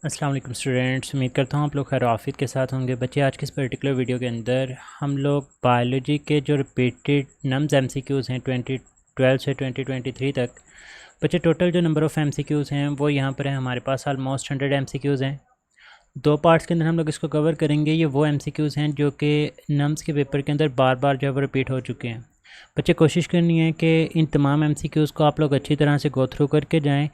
अस्सलाम वालेकुम स्टूडेंट्स, उम्मीद करता हूँ आप लोग खैर आफियत के साथ होंगे। बच्चे, आज के इस पर्टिकुलर वीडियो के अंदर हम लोग बायोलॉजी के जो रिपीटेड नम्स एमसीक्यूज़ हैं 2012 से 2023 तक। बच्चे, टोटल जो नंबर ऑफ़ एमसीक्यूज़ हैं वो यहाँ पर है हमारे पास ऑलमोस्ट 100 एमसीक्यूज़ हैं। दो पार्ट्स के अंदर हम लोग इसको कवर करेंगे। ये वो एमसीक्यूज़ हैं जो कि नम्स के पेपर के अंदर बार बार जो है वो रिपीट हो चुके हैं। बच्चे, कोशिश करनी है कि इन तमाम एमसीक्यूज़ को आप लोग अच्छी तरह से गो थ्रू करके जाएँ।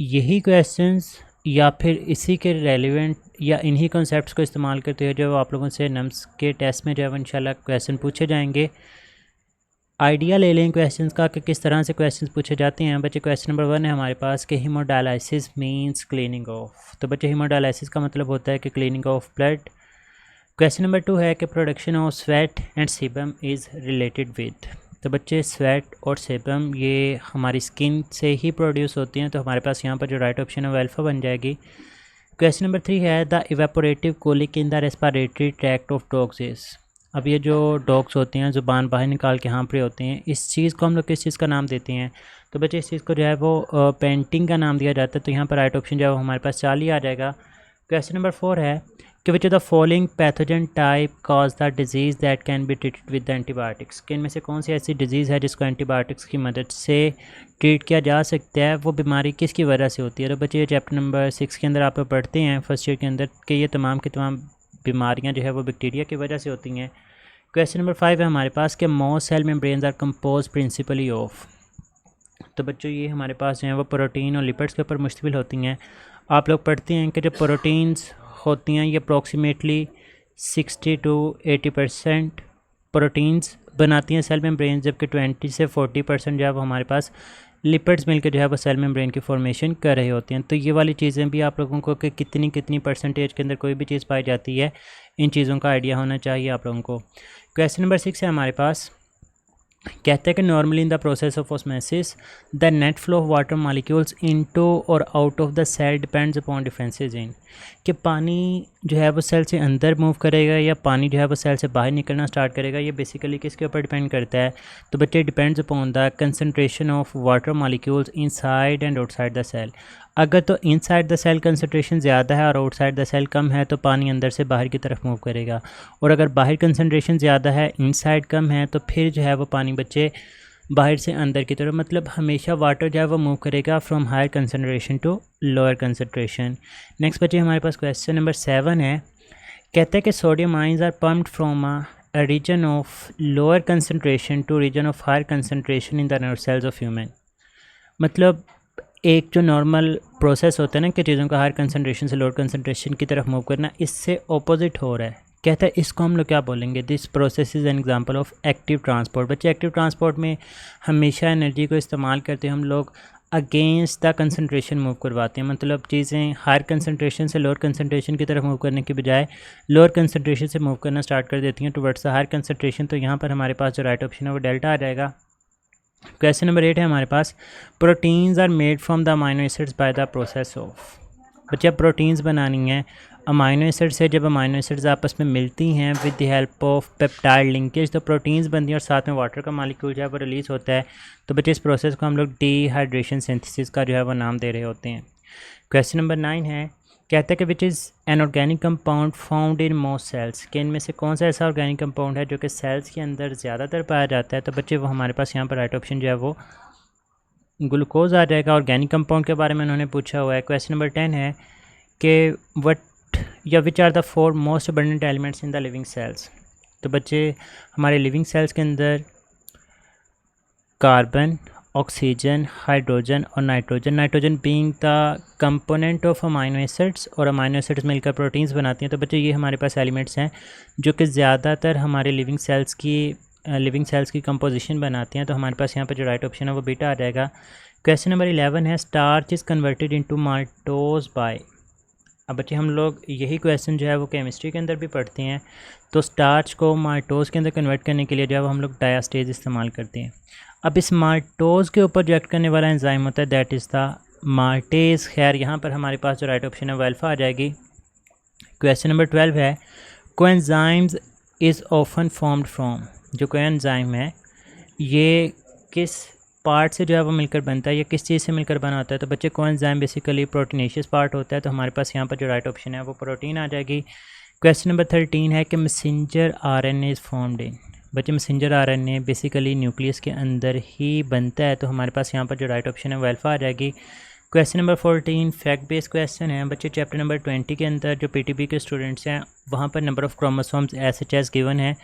यही क्वेश्चंस या फिर इसी के रेलिवेंट या इन्हीं कॉन्सेप्ट्स को इस्तेमाल करते हुए जो आप लोगों से नम्स के टेस्ट में जो है इंशाल्लाह क्वेश्चन पूछे जाएंगे। आइडिया ले लें क्वेश्चंस का कि किस तरह से क्वेश्चंस पूछे जाते हैं। बच्चे, क्वेश्चन नंबर 1 है हमारे पास कि हीमोडायलिसिस मींस क्लीनिंग ऑफ। तो बच्चे, हीमोडायलिसिस का मतलब होता है कि cleaning of blood. Question number 2 है कि production of sweat and sebum is related with. तो बच्चे, स्वेट और सेबम ये हमारी स्किन से ही प्रोड्यूस होती हैं, तो हमारे पास यहाँ पर जो राइट ऑप्शन है वो अल्फ़ा बन जाएगी। क्वेश्चन नंबर 3 है the evaporative colic in the respiratory tract of dogs is. अब ये जो डॉग्स होते हैं ज़ुबान बाहर निकाल के हाँफ रहे होते हैं, इस चीज़ को हम लोग किस चीज़ का नाम देते हैं? तो बच्चे, इस चीज़ को जो है वो पेंटिंग का नाम दिया जाता है। तो यहाँ पर राइट ऑप्शन जो है वो हमारे पास 4 ही आ जाएगा। क्वेश्चन नंबर 4 है कि which of the following pathogen type cause the disease that can be treated with antibiotics. कि इनमें से कौन सी ऐसी डिजीज़ है जिसको एंटीबायोटिक्स की मदद से ट्रीट किया जा सकता है? वो बीमारी किसकी वजह से होती है? तो बच्चे, चैप्टर नंबर 6 के अंदर आप लोग पढ़ते हैं फर्स्ट ईयर के अंदर कि ये तमाम की तमाम बीमारियाँ जो है वो बैक्टीरिया की वजह से होती हैं। क्वेश्चन नंबर 5 है हमारे पास कि most cell membranes are compose principally of. तो बच्चों, ये हमारे पास जो है वो प्रोटीन और लिपिड्स के ऊपर मुश्तमिल होती हैं। आप लोग पढ़ते हैं कि जो प्रोटीन्स होती हैं ये अप्रॉक्सीमेटली 60 to 80% प्रोटीन्स बनाती हैं सेल मेम्ब्रेन, जबकि 20 से 40% जो है वो हमारे पास लिपिड्स मिलकर जो है वो सेल मेम्ब्रेन की फॉर्मेशन कर रहे होते हैं। तो ये वाली चीज़ें भी आप लोगों को कि कितनी कितनी परसेंटेज के अंदर कोई भी चीज़ पाई जाती है, इन चीज़ों का आइडिया होना चाहिए आप लोगों को। क्वेश्चन नंबर 6 है हमारे पास, कहते हैं कि normally in the process of osmosis the net flow of water molecules into और out of the cell depends upon differences in. कि पानी जो है वो सेल से अंदर मूव करेगा या पानी जो है वो सेल से बाहर निकलना स्टार्ट करेगा, ये बेसिकली किसके ऊपर डिपेंड करता है? तो बच्चे, depends upon the concentration of water molecules inside and outside the cell. अगर तो इनसाइड द सेल कंसनट्रेशन ज़्यादा है और आउटसाइड द सेल कम है तो पानी अंदर से बाहर की तरफ मूव करेगा, और अगर बाहर कंसनट्रेशन ज़्यादा है इनसाइड कम है तो फिर जो है वो पानी बच्चे बाहर से अंदर की तरफ, मतलब हमेशा वाटर जो है वो मूव करेगा from higher concentration to lower concentration. Next बच्चे, हमारे पास क्वेश्चन नंबर 7 है, कहते हैं कि sodium ions are pumped from a region of lower concentration to region of higher concentration in the nerve cells of human. मतलब एक जो नॉर्मल प्रोसेस होता है ना कि चीज़ों का हायर कंसनट्रेशन से लोअर कंसनट्रेशन की तरफ मूव करना, इससे ऑपोजिट हो रहा है। कहता है इसको हम लोग क्या बोलेंगे? This process is an example of active transport. बच्चे, एक्टिव ट्रांसपोर्ट में हमेशा एनर्जी को इस्तेमाल करते हम लोग अगेंस्ट द कंसनट्रेशन मूव करवाते हैं। मतलब चीज़ें हायर कंसनट्रेशन से लोअर कंसनट्रेशन की तरफ मूव करने के बजाय लोअर कंसनट्रेशन से मूव करना स्टार्ट कर देती हैं टुवर्ड्स द हायर कंसनट्रेशन। तो यहाँ पर हमारे पास जो राइट ऑप्शन है वो डेल्टा आ जाएगा। क्वेश्चन नंबर 8 है हमारे पास, proteins are made from the amino acids by the process of. बच्चे, प्रोटीन्स बनानी है अमाइनो एसिड से। जब अमाइनो एसिड्स आपस में मिलती हैं with the help of peptide linkage तो प्रोटीन्स बनती हैं और साथ में वाटर का मॉलिक्यूल जो है वो रिलीज़ होता है। तो बच्चे, इस प्रोसेस को हम लोग डिहाइड्रेशन सिंथेसिस का जो है वो नाम दे रहे होते हैं। क्वेश्चन नंबर 9 है, कहता है कि which is an organic compound found in most cells. कि इनमें से कौन सा ऐसा ऑर्गेनिक कंपाउंड है जो कि सेल्स के अंदर ज़्यादातर पाया जाता है? तो बच्चे, वो हमारे पास यहाँ पर राइट ऑप्शन जो है वो ग्लूकोज आ जाएगा। ऑर्गेनिक कंपाउंड के बारे में उन्होंने पूछा हुआ है। क्वेश्चन नंबर 10 है कि वट या which are the 4 most abundant elements in the living cells. तो बच्चे, हमारे लिविंग सेल्स के अंदर कार्बन, ऑक्सीजन, हाइड्रोजन और nitrogen. Nitrogen being the component of amino acids, और अमाइनो एसिड्स मिलकर प्रोटीन्स बनाती हैं। तो बच्चे, ये हमारे पास एलिमेंट्स हैं जो कि ज़्यादातर हमारे लिविंग सेल्स की कंपोजिशन बनाती हैं। तो हमारे पास यहाँ पर जो राइट ऑप्शन है वो बीटा आ जाएगा। क्वेश्चन नंबर 11 है, starch is converted into maltose by. अब बच्चे, हम लोग यही क्वेश्चन जो है वो केमिस्ट्री के अंदर भी पढ़ते हैं। तो स्टार्च को माल्टोज के अंदर कन्वर्ट करने के लिए जो है हम लोग डायास्टेज इस्तेमाल करते हैं। अब इस माल्टोज के ऊपर जो एक्ट करने वाला एंजाइम होता है दैट इज़ द माल्टेज। खैर, यहाँ पर हमारे पास जो राइट ऑप्शन है वो अल्फ़ा आ जाएगी। क्वेश्चन नंबर 12 है, coenzymes is often formed from. जो कोएंजाइम है ये किस पार्ट से जो है वो मिलकर बनता है या किस चीज़ से मिलकर बना होता है, तो बच्चे कोएंजाइम बेसिकली प्रोटीनेशियस पार्ट होता है, तो हमारे पास यहाँ पर जो राइट ऑप्शन है वो प्रोटीन आ जाएगी। क्वेश्चन नंबर 13 है कि messenger RNA is formed in. बच्चे मैसेंजर आरएनए बेसिकली न्यूक्लियस के अंदर ही बनता है, तो हमारे पास यहाँ पर जो राइट ऑप्शन है वो अल्फा आ जाएगी। Question number 14 fact based question है बच्चे। चैप्टर नंबर 20 के अंदर जो पीटीबी के स्टूडेंट्स हैं वहाँ पर number of chromosomes S given है,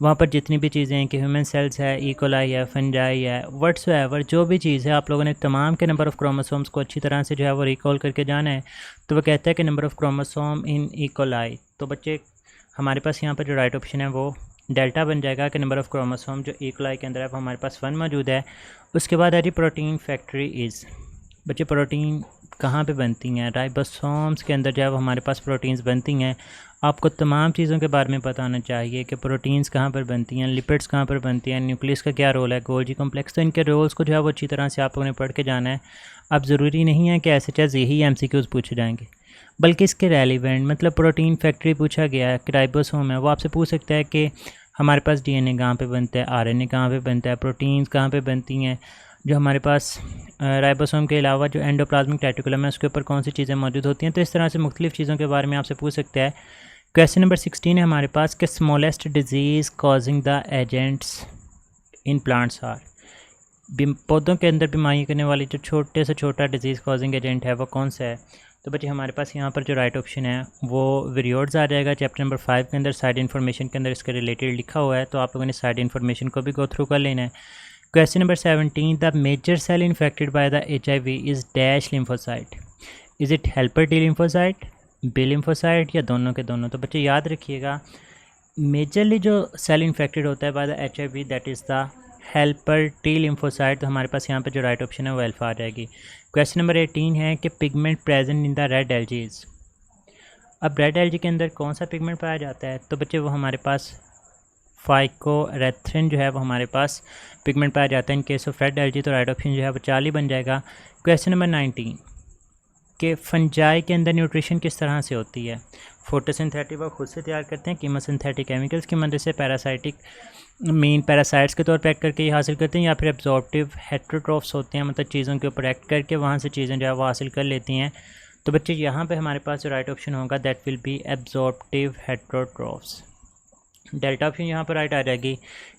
वहाँ पर जितनी भी चीज़ें हैं कि ह्यूमन सेल्स है, इकोलाई है, फंजाई है, व्हाट्सएवर जो भी चीज़ है, आप लोगों ने तमाम के नंबर ऑफ़ क्रोमोसोम्स को अच्छी तरह से जो है वो रिकॉल करके जाना है। तो वो कहता है कि number of chromosome in E coli, तो बच्चे हमारे पास यहाँ पर जो राइट ऑप्शन है वो डेल्टा बन जाएगा कि नंबर ऑफ़ क्रोमोसोम जो इकोलाई के अंदर है वो हमारे पास 1 मौजूद है। उसके बाद है जी प्रोटीन फैक्ट्री इज़। बच्चे प्रोटीन कहाँ पे बनती हैं? राइबोसोम्स के अंदर जो है वो हमारे पास प्रोटीन्स बनती हैं। आपको तमाम चीज़ों के बारे में पता होना चाहिए कि प्रोटीन्स कहाँ पर बनती हैं, लिपिड्स कहाँ पर बनती हैं, न्यूक्लियस का क्या रोल है, गोल्जी कॉम्प्लेक्स, तो इनके रोल्स को जो है वो अच्छी तरह से आप लोगों ने पढ़ के जाना है। अब ज़रूरी नहीं है कि SHS यही MCQs पूछे जाएंगे, बल्कि इसके रेलिवेंट मतलब प्रोटीन फैक्ट्री पूछा गया है कि राइबोसोम है, वो आपसे पूछ सकता है कि हमारे पास DNA कहाँ पर बनता है, RNA कहाँ पर बनता है, प्रोटीन्स कहाँ पर बनती हैं, जो हमारे पास राइबोसोम के अलावा जो एंडोप्लाज्मिक रेटिकुलम है उसके ऊपर कौन सी चीज़ें मौजूद होती हैं। तो इस तरह से मुख्तलिफ़ चीज़ों के बारे में आपसे पूछ सकता है। क्वेश्चन नंबर 16 है हमारे पास कि smallest disease causing the agents in plants are. पौधों के अंदर बीमारी करने वाली जो छोटे से छोटा डिजीज़ कॉजिंग एजेंट है वो कौन सा है? तो बच्चे हमारे पास यहाँ पर जो राइट ऑप्शन है वो विरियोड्स आ जाएगा। चैप्टर नंबर 5 के अंदर साइड इन्फॉर्मेशन के अंदर इसके रिलेटेड लिखा हुआ है, तो आप लोगों ने साइड इन्फॉर्मेशन को भी गो थ्रू कर लेना है। Question number 17 the major cell infected by the HIV is dash lymphocyte. Is it helper T lymphocyte, B lymphocyte या दोनों के दोनों? तो बच्चे याद रखिएगा मेजरली जो सेल इन्फेक्टेड होता है bye the HIV that is the helper T lymphocyte. तो हमारे पास यहाँ पे जो राइट ऑप्शन है वो अल्फा आ जाएगी। क्वेश्चन नंबर 18 है कि pigment present in the red algae. अब रेड एल्जी के अंदर कौन सा पिगमेंट पाया जाता है? तो बच्चे वो हमारे पास फाइकोरेथ्रिन जो है वो हमारे पास पिगमेंट पाया जाता है in case of red algae, तो राइट ऑप्शन जो है वो 40 बन जाएगा। क्वेश्चन नंबर 19 कि फंजाई के अंदर न्यूट्रिशन किस तरह से होती है? फोटोसिंथेटिक वो खुद से तैयार करते हैं, कीमोसिंथेटिक केमिकल्स की मदद से, पैरासाइटिक मेन पैरासाइट्स के तौर पर एक्ट करके ये हासिल करते हैं, या फिर एब्जॉर्प्टिव हेट्रोट्रॉफ्स होते हैं, मतलब चीज़ों के ऊपर एक्ट करके वहाँ से चीज़ें जो है वो हासिल कर लेती हैं। तो बच्चे यहाँ पे हमारे पास जो राइट ऑप्शन होगा that will be absorptive heterotrophs. Delta option यहाँ पर राइट आ जाएगी।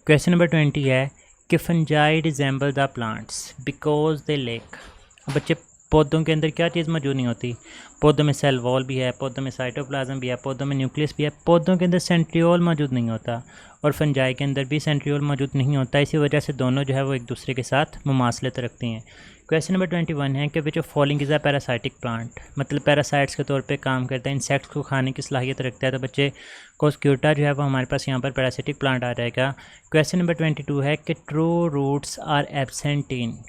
क्वेश्चन नंबर 20 है कि fungi resemble the plants because they lake. बच्चे पौधों के अंदर क्या चीज़ मौजूद नहीं होती? पौधों में सेल वॉल भी है, पौधों में साइटोप्लाज्म भी है, पौधों में न्यूक्लियस भी है, पौधों के अंदर सेंट्रियोल मौजूद नहीं होता और फंजाई के अंदर भी सेंट्रियोल मौजूद नहीं होता। इसी वजह से दोनों जो है वो एक दूसरे के साथ मुमासलत रखती हैं। क्वेश्चन नंबर 21 है कि which of following is a parasitic plant, मतलब पैरासाइट्स के तौर पे काम करता है, इंसेक्ट्स को खाने की सलाहियत रखता है। तो बच्चे कोस्क्यूटा जो है वो हमारे पास यहाँ पर पैरासिटिक प्लांट आ जाएगा। क्वेश्चन नंबर 22 है कि true roots are absent in.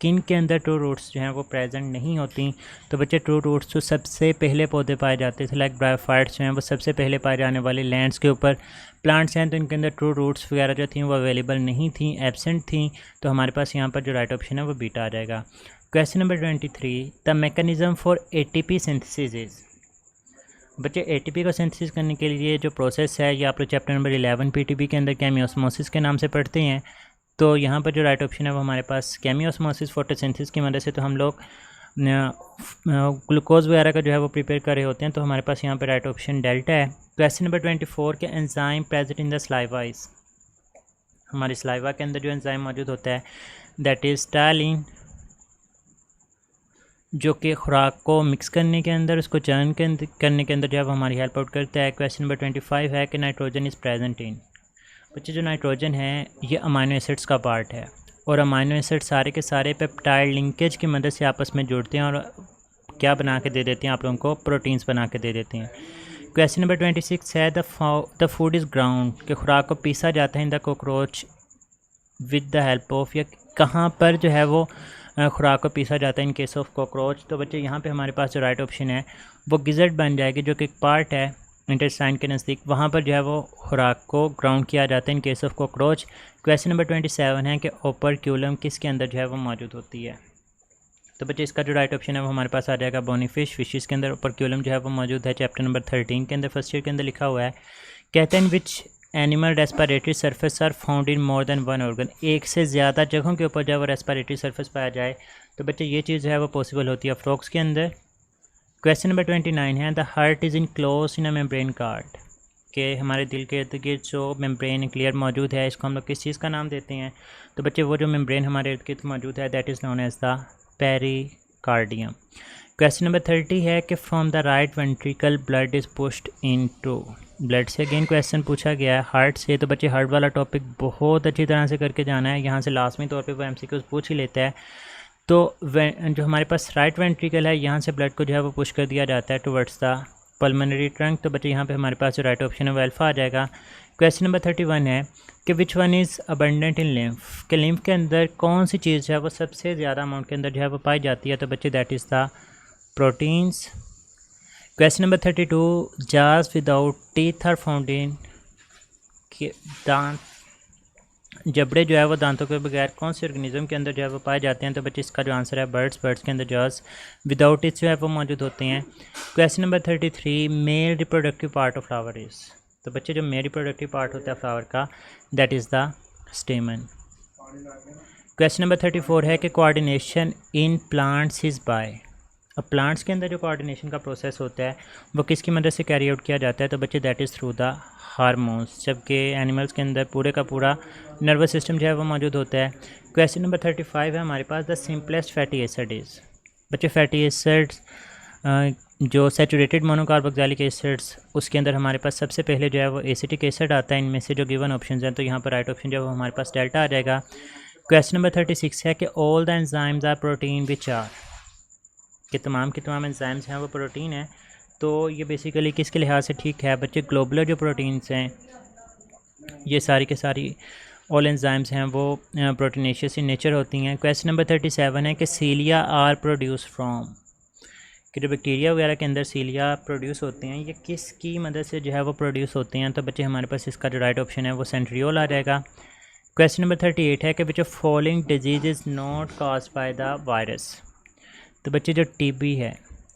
किन के अंदर ट्रू रूट्स जो हैं वो प्रेजेंट नहीं होती? तो बच्चे ट्रू रूट्स जो सबसे पहले पौधे पाए जाते थे लाइक ब्रायोफाइट्स जो हैं वो सबसे पहले पाए जाने वाले लैंड्स के ऊपर प्लांट्स हैं, तो इनके अंदर ट्रू रूट्स वगैरह जो थी वो अवेलेबल नहीं थी, एब्सेंट थी। तो हमारे पास यहाँ पर जो राइट ऑप्शन है वो बीटा आ जाएगा। Question number 23 the mechanism for ATP synthesis is. बच्चे ATP को सिंथेसिस करने के लिए जो प्रोसेस है ये आप लोग चैप्टर नंबर 11 PTB के अंदर केमियोस्मोसिस के नाम से पढ़ते हैं। तो यहाँ पर जो राइट ऑप्शन है वो हमारे पास केमियोस्मोसिस फोटोसिंथेसिस की मदद से, तो हम लोग ग्लूकोज वगैरह का जो है वो प्रिपेयर कर रहे होते हैं, तो हमारे पास यहाँ पर राइट ऑप्शन डेल्टा है। क्वेश्चन नंबर 24 के enzyme present in the saliva is. हमारी स्लाइवा के अंदर जो एंजाइम मौजूद होता है दैट इज़ टालिन, जो कि खुराक को मिक्स करने के अंदर, उसको चर्न करने के अंदर जो है वो हमारी हेल्प आउट करता है। क्वेश्चन नंबर 25 है कि नाइट्रोजन इज़ प्रेजेंट इन। बच्चे जो नाइट्रोजन है ये अमाइनो एसिड्स का पार्ट है और अमाइनो एसिड सारे के सारे पेप्टाइड लिंकेज की मदद से आपस में जुड़ते हैं और क्या बना के दे देते हैं आप लोगों को? प्रोटीन्स बना के दे देते हैं। क्वेश्चन नंबर 26 है द फूड इज़ ग्राउंड, कि खुराक को पीसा जाता है in the cockroach with the help of, या कहाँ पर जो है वो खुराक को पीसा जाता है इन केस ऑफ कॉकरोच? तो बच्चे यहाँ पे हमारे पास जो राइट ऑप्शन है वो गिज़र्ट बन जाएगी, जो कि एक पार्ट है इंटेस्टाइन के नज़दीक, वहाँ पर जो है वो खुराक को ग्राउंड किया जाता है in case of cockroach. Question number 27 है कि ओपरक्यूलम किसके अंदर जो है वो मौजूद होती है? तो बच्चे इसका जो राइट ऑप्शन है वो हमारे पास आ जाएगा बोनी फिशेस के अंदर ओपरक्यूलम जो है वो मौजूद है। चैप्टर नंबर 13 के अंदर फर्स्ट ईयर के अंदर लिखा हुआ है। कहते हैं which animal respiratory surface are found in more than one organ, एक से ज़्यादा जगहों के ऊपर जब वो रेस्पिरेटरी सरफेस पाया जाए तो बच्चे ये चीज़ जो है वो पॉसिबल होती है फ्रॉग्स के अंदर। क्वेश्चन नंबर 29 है the heart is in close in a membrane card, कि हमारे दिल के इर्द गिर्द जो मेम्ब्रेन क्लियर मौजूद है इसको हम लोग किस चीज़ का नाम देते हैं? तो बच्चे वो जो मेम्ब्रेन हमारे इर्द गिर्द मौजूद है that is known as the pericardium. Question number 30 है कि from the right ventricle blood is pushed into, blood से अगेन क्वेश्चन पूछा गया है हार्ट से, तो बच्चे हार्ट वाला टॉपिक बहुत अच्छी तरह से करके जाना है, यहाँ से लाजमी तौर पे वो MCQs पूछ ही लेता है। तो जो हमारे पास राइट वेंट्रिकल है यहाँ से ब्लड को जो है वो पुश कर दिया जाता है टुवर्ड्स द पल्मोनरी ट्रंक, तो बच्चे यहाँ पे हमारे पास जो राइट ऑप्शन है वो अल्फा आ जाएगा। क्वेश्चन नंबर 31 है कि which one is abundant in lymph, के लिम्फ के अंदर कौन सी चीज़ है वो सबसे ज़्यादा अमाउंट के अंदर जो है वो पाई जाती है? तो बच्चे that is the proteins. Question number 32 जार्स without teeth are found in, दांत जबड़े जो है वो दांतों के बगैर कौन से ऑर्गेनिज्म के अंदर जो है वो पाए जाते हैं? तो बच्चे इसका जो आंसर है बर्ड्स के अंदर जॉस विदाउट टीथ जो है वो मौजूद होते हैं। Question number 33 male reproductive part of flower is, तो बच्चे जो मेल रिप्रोडक्टिव पार्ट होता है फ्लावर का that is the स्टेमन। Question number 34 है कि coordination in plants is by, अब प्लांट्स के अंदर जो कोऑर्डिनेशन का प्रोसेस होता है वो किसकी मदद से कैरी आउट किया जाता है? तो बच्चे that is through the hormones, जबकि एनिमल्स के अंदर पूरे का पूरा नर्वस सिस्टम जो है वो मौजूद होता है। क्वेश्चन नंबर 35 है हमारे पास the simplest fatty acid is, बच्चे फैटी एसिड्स जो सैचुरेटेड मोनोकार्बोक्सिलिक एसिड्स उसके अंदर हमारे पास सबसे पहले जो है वो एसिटिक एसिड आता है, इनमें से जो गिवन ऑप्शन हैं, तो यहाँ पर राइट ऑप्शन जो है वो हमारे पास डेल्टा आ जाएगा। क्वेश्चन नंबर 36 है कि all the enzymes are protein which are, कि तमाम के तमाम एंजाइम्स हैं वो प्रोटीन है, तो ये बेसिकली किसके लिहाज से ठीक है? बच्चे ग्लोबुलर जो प्रोटीन्स हैं ये सारी के सारी ऑल एंजाइम्स हैं वो प्रोटीनेशियस इन नेचर होती हैं। क्वेश्चन नंबर 37 है कि सीलिया आर प्रोड्यूस फ्रॉम, कि जो बैक्टीरिया वगैरह के अंदर सीलिया प्रोड्यूस होते हैं ये किसकी मदद से जो है वो प्रोड्यूस होते हैं? तो बच्चे हमारे पास इसका जो राइट ऑप्शन है वो सेंट्रियोल आ जाएगा। क्वेश्चन नंबर 38 है कि which of following disease is not caused by the virus, तो बच्चे जो TB है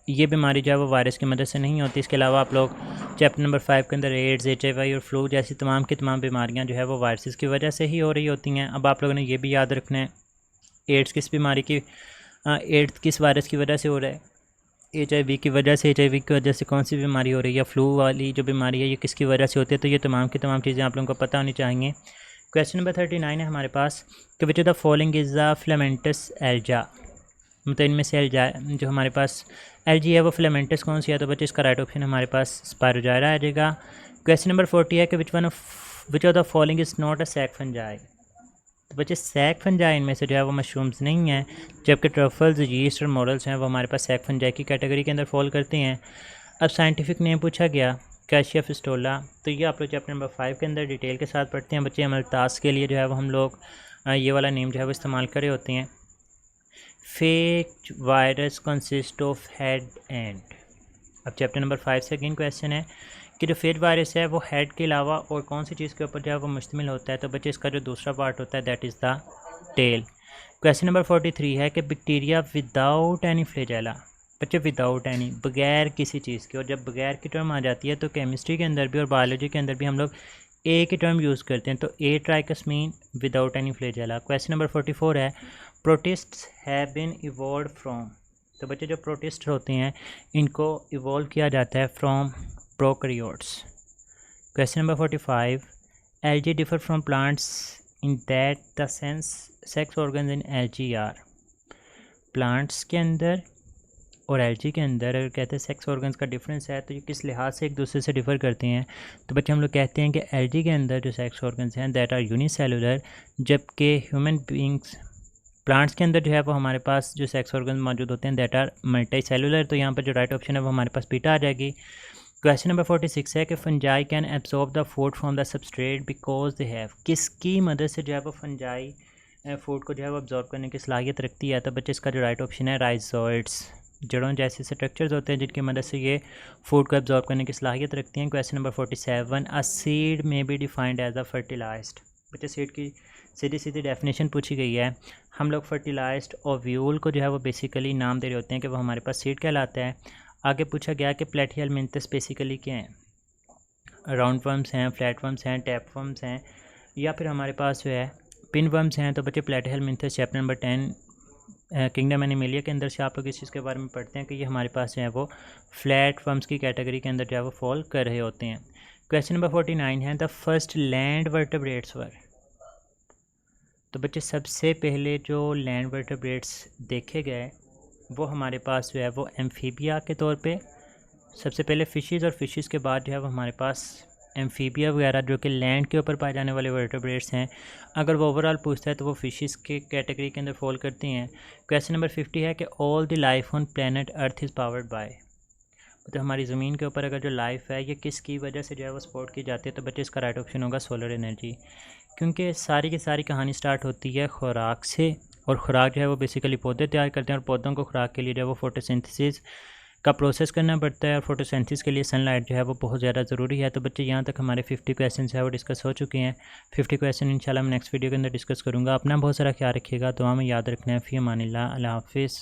ये बीमारी जो है वो वायरस की मदद से नहीं होती। इसके अलावा आप लोग चैप्टर नंबर 5 के अंदर एड्स, HIV और फ्लू जैसी तमाम की तमाम बीमारियां जो है वो वायरसेस की वजह से ही हो रही होती हैं। अब आप लोगों ने ये भी याद रखना है एड्स किस बीमारी की, एड्स किस वायरस की वजह से हो रहा है? HIV की वजह से, HIV की वजह से कौन सी बीमारी हो रही है, या फ्लू वाली जो बीमारी है ये किसकी वजह से होती है? तो ये तमाम की तमाम चीज़ें आप लोगों को पता होनी चाहिए। क्वेश्चन नंबर 39 है हमारे पास कि which of the following is the filamentous alga, मतलब इनमें से एल्जा जो हमारे पास एलजी है वो फिलामेंटस कौन सी है? तो बच्चे इसका राइट ऑप्शन हमारे पास स्पायरोजायरा आ जाएगा। क्वेश्चन नंबर 40 है कि which of the following is not a sac fungi, तो बच्चे सैक फंजाई इनमें से जो है वो मशरूम्स नहीं हैं, जबकि ट्रफल्स, यीस्ट और मॉडल्स हैं वो हमारे पास सैक फंजाई की कैटेगरी के अंदर फॉल करते हैं। अब साइंटिफिक नेम पूछा गया कैशिया फिस्टोला, तो ये आप लोग चैप्टर नंबर 5 के अंदर डिटेल के साथ पढ़ते हैं। बच्चे अमल टास्क के लिए जो है वो हम लोग ये वाला नेम जो है वो इस्तेमाल करे होते हैं। Fake virus consist of head and, अब चैप्टर नंबर 5 से अगेन क्वेश्चन है कि जो फेक वायरस है वो हेड के अलावा और कौन सी चीज़ के ऊपर जो है वो मुश्तमिल होता है? तो बच्चे इसका जो दूसरा पार्ट होता है that is the tail. Question number 43 है कि बैक्टीरिया विदाउट एनी फ्लैजेला, बच्चे विदाउट एनी बगैर किसी चीज़ के, और जब बगैर की टर्म आ जाती है तो केमिस्ट्री के अंदर भी और बायोलॉजी के अंदर भी हम लोग ए की टर्म यूज़ करते हैं, तो atrichous mean without any flagella. Question number 44 है protists have been evolve from, तो बच्चे जो प्रोटिस्ट होते हैं इनको इवॉल्व किया जाता है from prokaryotes. Question number 45 algae differ from plants in that the sex organs in algae are, plants के अंदर और एलजी के अंदर अगर कहते हैं सेक्स ऑर्गन्स का डिफरेंस है तो ये किस लिहाज से एक दूसरे से डिफ़र करते हैं? तो बच्चे हम लोग कहते हैं कि एलजी के अंदर जो सेक्स ऑर्गन्स हैं दैट आर यूनिसेलुलर, जबकि ह्यूमन बींग्स प्लांट्स के अंदर जो है वो हमारे पास जो सेक्स ऑर्गन मौजूद होते हैं दैट आर मल्टी सेलुलर, तो यहाँ पर जो राइट ऑप्शन है वो हमारे पास बीटा आ जाएगी। क्वेश्चन नंबर 46 है कि fungi can absorb the food from the substrate because they have, किसकी मदद से जो है वो फंजाई फूड को जो है वो अब्जॉर्ब करने की सलाहियत रखती है? तो बच्चे इसका जो राइट ऑप्शन है राइजोइड्स, जड़ों जैसे स्ट्रक्चर्स होते हैं जिनकी मदद से ये फूड को एब्जॉर्ब करने की सलाहियत रखती हैं। क्वेश्चन नंबर 47 अ सीड में be defined as a fertilized, बच्चे सीड की सीधी सीधी डेफिनेशन पूछी गई है। हम लोग फर्टिलाइज्ड ओव्यूल को जो है वो बेसिकली नाम दे रहे होते हैं कि वो हमारे पास सीड कहलाता है। आगे पूछा गया कि प्लेटिहेलमिंथस बेसिकली क्या है? राउंड वर्म्स हैं, फ्लैट वर्म्स हैं, टैप वर्म्स हैं, या फिर हमारे पास जो है पिन वर्म्स हैं। तो बच्चे प्लेटिहेलमिंथस चैप्टर नंबर 10 किंगडम एनिमेलिया के अंदर से आप लोग इस चीज़ के बारे में पढ़ते हैं कि ये हमारे पास जो है वो फ्लैट वर्म्स की कैटेगरी के अंदर जो है वो फॉल कर रहे होते हैं। क्वेश्चन नंबर 49 है द फर्स्ट लैंड वर्टेब्रेट्स वर। तो बच्चे सबसे पहले जो लैंड वर्टेब्रेट्स देखे गए वो हमारे पास जो है वो एम्फीबिया के तौर पे सबसे पहले फ़िशेज़, और फ़िशेज़ के बाद जो है वो हमारे पास एम्फीबिया वगैरह जो कि लैंड के ऊपर पाए जाने वाले वर्टेब्रेट्स हैं। अगर वो ओवरऑल पूछता है तो वो फ़िशेज़ के कैटेगरी के अंदर फॉल करती हैं। क्वेश्चन नंबर 50 है कि all the life on planet earth is powered by. तो हमारी ज़मीन के ऊपर अगर जो लाइफ है ये किसकी वजह से जो है वो सपोर्ट की जाती है। तो बच्चे इसका राइट ऑप्शन होगा सोलर एनर्जी, क्योंकि सारी की सारी कहानी स्टार्ट होती है खुराक से, और ख़ुराक जो है वो बेसिकली पौधे तैयार करते हैं, और पौधों को खुराक के लिए जो है वो फोटोसिंथेसिस का प्रोसेस करना पड़ता है, और फोटोसिंथेसिस के लिए सनलाइट जो है वो बहुत ज़्यादा ज़रूरी है। तो बच्चे यहाँ तक हमारे 50 क्वेश्चन है वो डिस्कस हो चुके हैं। 50 क्वेश्चन इंशाल्लाह मैं नेक्स्ट वीडियो के अंदर डिस्कस करूँगा। अपना बहुत सारा ख्याल रखिएगा, दुआ में याद रखना है। फ़ी अमानिल्लाह, अल्लाह हाफ़िज़।